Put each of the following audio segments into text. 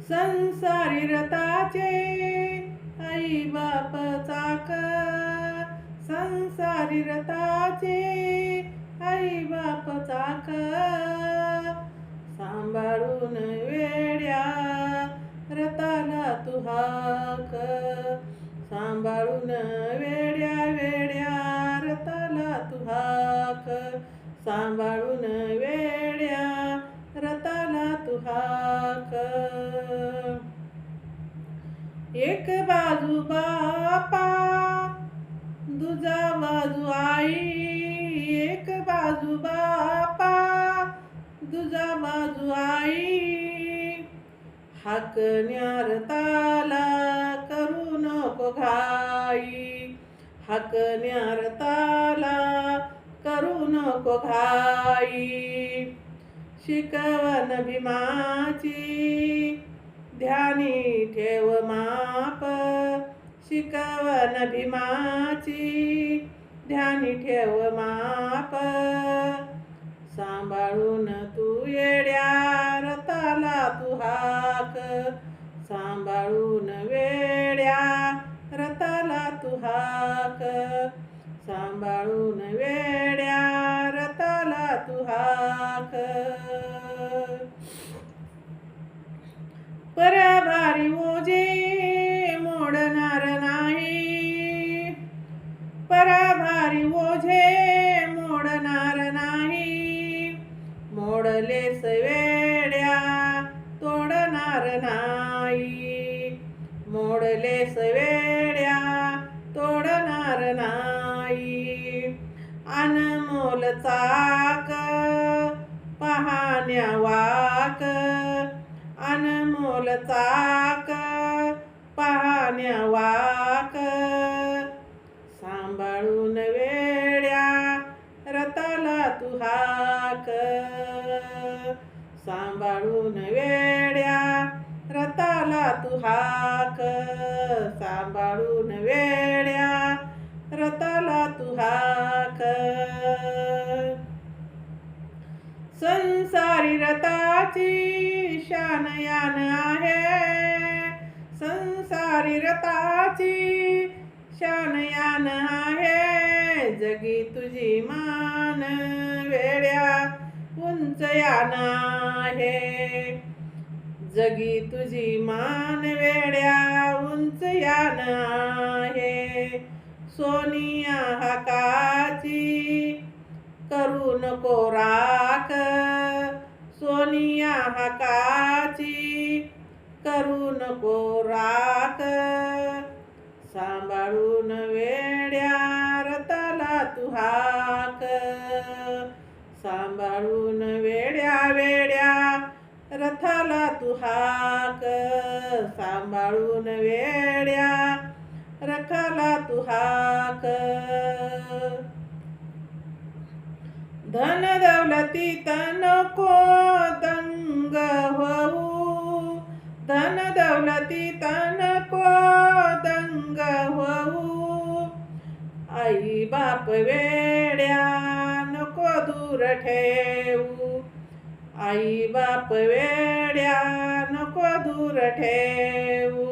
संसारी रथाचे आई बाप चाक, संसारी रथाचे आई बाप चाक, सांभाळून वेड्या रथाला तू हाक, सांभाळून वेड्या वेड्या रथाला तू हाक, सांभाळून वेड्या रथाला तू हाक. एक बाजू बापा दुजा बाजू आई, एक बाजू बापा दुजा बाजू आई, हाकण्या रथाला करू नको घाई, हाकण्या रथाला करू नको घाई, शिकवण भीमाची ध्यानी ठेव माप, शिकवण भीमाची ध्यानी ठेव माप, सांभाळून तू येड्या रथाला तू हाक, सांभाळून वेड्या रथाला तू हाक, सांभाळून वेड्या रथाला तू हाक. परभारी ओझे मोडणार नाही, परभारी ओझे मोडणार नाही, मोडलेस वेड्या तोडणार नाही, मोडलेस वेड्या तोडणार नाही, अनमोल चाक पाहण्या वाक, अनमोल चाक पाहण्या वाक, सांभाळून वेड्या रथाला तू हाक, सांभाळून वेड्या रथाला तू हाक, सांभाळून वेड्या रथाला तू हाक. संसारी रथाची शान यान आहे, संसारी रथाची शान यान आहे, जगी तुझी मान वेड्या उंच यान आहे, जगी तुझी मान वेड्या उंच यान आहे, सोनिया हाकाची करू नको राख, सोनिया हाकाची करू नको राख, सांभाळून वेड्या रथाला तू हाक, सांभाळून वेड्या वेड्या रथाला तू हाक, सांभाळून वेड्या रथाला तू हाक. धन दौलतीत नको दंग होऊ, धन दौलतीत नको दंग होऊ, आई बाप वेड्या नको दूर ठेवू, आई बाप वेड्या नको दूर ठेवू,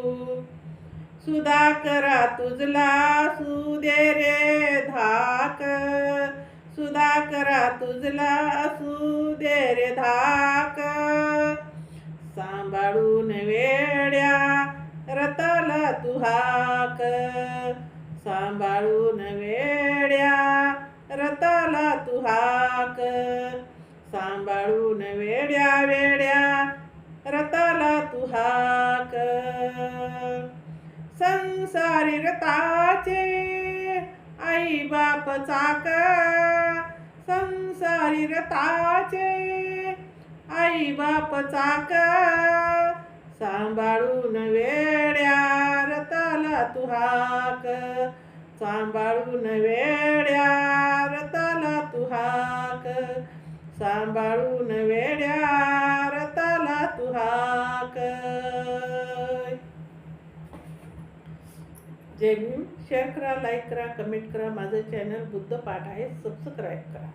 सुधाकरा तुझला सुदे रे धाक, सुधाकरा तुझला सुदे रे धाक, सांभाळून वेड्या रथाला तू हाक, सांभाळून वेड्या रथाला तू हाक, सांभाळून वेड्या वेड्या रथाला तू हाक. संसारी रथाचे आई बाप चाक, संसारी रथाचे आई बाप चाक, सांभाळून वेड्या रथाला तू हाक, सांभाळून वेड्या रथाला तू हाक, सांभाळून वेड्या रथाला तू हाक. जय भीम. शेअर करा, लाईक करा, कमेंट करा. माझं चॅनल बुद्ध पाठ आहे, सबस्क्राईब करा.